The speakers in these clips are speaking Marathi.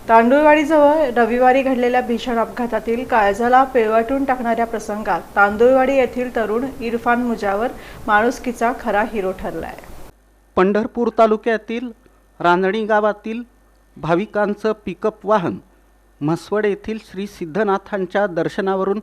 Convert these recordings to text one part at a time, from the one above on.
तांदुळवाडीजवळ रविवारी घडलेल्या भीषण अपघातातील काळजाला पिळवटून टाकणाऱ्या प्रसंगात तांदुळवाडी येथील तरुण इरफान मुजावर माणुसकीचा खरा हिरो ठरलाय। पंढरपूर तालुक्यातील रांजणी गावातील भाविकांचं पिकअप वाहन म्हसवड येथील श्री सिद्धनाथांच्या दर्शनावरून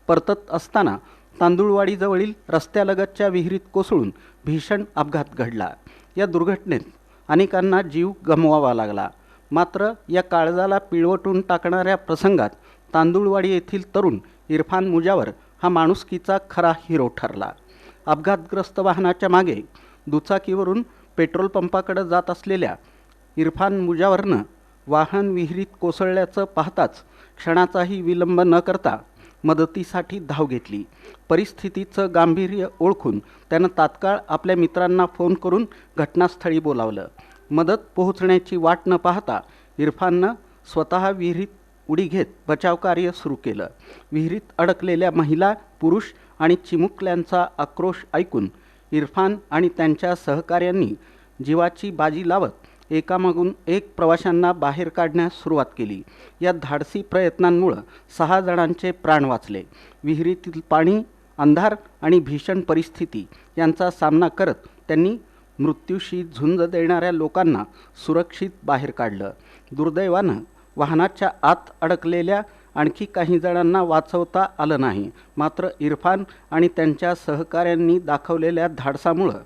परतत असताना तांदुळवाडीजवळील रस्त्यालगतच्या विहिरीत कोसळून भीषण अपघात घडला। या दुर्घटनेत अनेकांना जीव गमवावा लागला। मात्र या काळजाला पिळवटून टाकणाऱ्या प्रसंगात तांदुळवाडी येथील तरुण इरफान मुजावर हा माणुसकीचा खरा हिरो ठरला। अपघातग्रस्त वाहनाच्या मागे दुचाकीवरून पेट्रोल पंपाकडे जात असलेल्या इरफान मुजावरनं वाहन विहिरीत कोसळल्याचं पाहताच क्षणाचाही विलंब न करता मदतीसाठी धाव घेतली। परिस्थितीचं गांभीर्य ओळखून त्यानं तात्काळ आपल्या मित्रांना फोन करून घटनास्थळी बोलावलं। मदत पोहोचण्याची वाट न पाहता इरफाननं स्वतः विहिरीत उडी घेत बचावकार्य सुरू केलं। विहिरीत अडकलेल्या महिला, पुरुष आणि चिमुकल्यांचा आक्रोश ऐकून इरफान आणि त्यांच्या सहकाऱ्यांनी जीवाची बाजी लावत एकामागून एक प्रवाशांना बाहेर काढण्यास सुरुवात केली। या धाडसी प्रयत्नांमुळे 6 जणांचे प्राण वाचले। विहिरीतील पाणी, अंधार आणि भीषण परिस्थिती यांचा सामना करत त्यांनी मृत्यूशी झुंज देणाऱ्या लोकांना सुरक्षित बाहेर काढलं। दुर्दैवानं वाहनाच्या आत अडकलेल्या आणखी काही जणांना वाचवता आलं नाही। मात्र इरफान आणि त्यांच्या सहकाऱ्यांनी दाखवलेल्या धाडसामुळे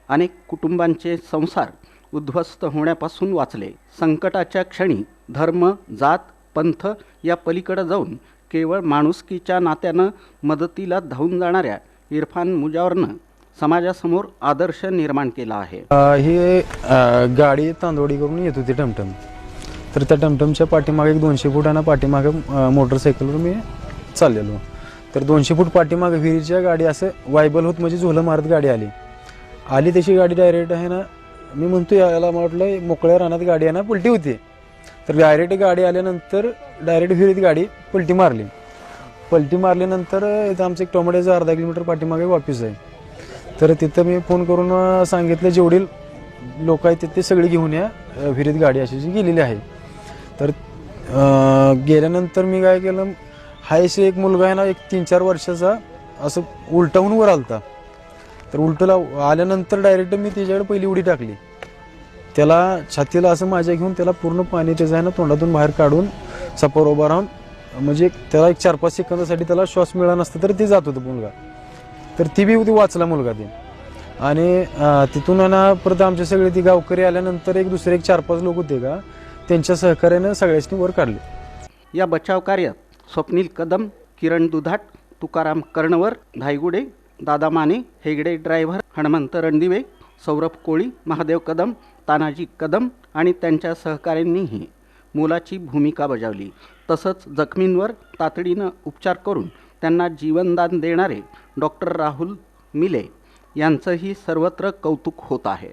अनेक कुटुंबांचे संसार उद्ध्वस्त होण्यापासून वाचले। संकटाच्या क्षणी धर्म, जात, पंथ या पलीकडे जाऊन केवळ माणुसकीच्या नात्यानं मदतीला धावून जाणाऱ्या इरफान मुजावरनं समाजासमोर आदर्श निर्माण केला आहे। ही गाडी तांदोडी करून येत होती टमटम। तर त्या टमटमच्या पाठीमागे 200 फुटांना पाठीमागे मोटरसायकलवर मी चाललेलो। तर 200 फूट पाठीमागे विहिरीच्या गाडी असं वायबल होत म्हणजे झोलं मारत गाडी आली तशी गाडी डायरेक्ट आहे ना, मी म्हणतो याला म्हटलं मोकळ्या रानात गाडी आहे ना पलटी होती। तर डायरेक्ट गाडी आल्यानंतर डायरेक्ट विहिरीत गाडी पलटी मारल्यानंतर इथं आमचं एक टोमॅटोचं अर्धा किलोमीटर पाठीमागे ऑफिस आहे। तर तिथं मी फोन करून सांगितलं जेवढी लोक आहेत ते सगळी घेऊन या, विहिरीत गाडी अशी गेलेली आहे। तर गेल्यानंतर मी काय केलं, हायसे एक मुलगा आहे ना, एक 3-4 वर्षाचा, असं उलटाहून वर आलता। तर उलटला आल्यानंतर डायरेक्ट मी त्याच्याकडे पहिली उडी टाकली। त्याला छातीला असं माझ्या घेऊन त्याला पूर्ण पाणी त्याचं आहे ना तोंडातून बाहेर काढून सपोर उभा राहून, म्हणजे त्याला एक 4-5 सेकंदासाठी त्याला श्वास मिळाला नसता तर ते जात होतं मुलगा। तर ती बी वाचला मुलगा ते। आणि तिथून ना परत आमचे सगळे ती गावकरी आल्यानंतर एक दुसरे 4-5 लोक होते का, त्यांच्या सहकार्यानं सगळ्यांनी वर काढले। या बचाव कार्यात स्वप्नील कदम, किरण दुधाट, तुकाराम कर्णवर, धायगुडे, दादा माने, हेगडे ड्रायव्हर, हनुमंत रणदिवे, सौरभ कोळी, महादेव कदम, तानाजी कदम आणि त्यांच्या सहकाऱ्यांनीही मोलाची भूमिका बजावली। तसंच जखमींवर तातडीनं उपचार करून त्यांना जीवनदान देणारे डॉक्टर राहुल मिले यांचंही सर्वत्र कौतुक होत आहे।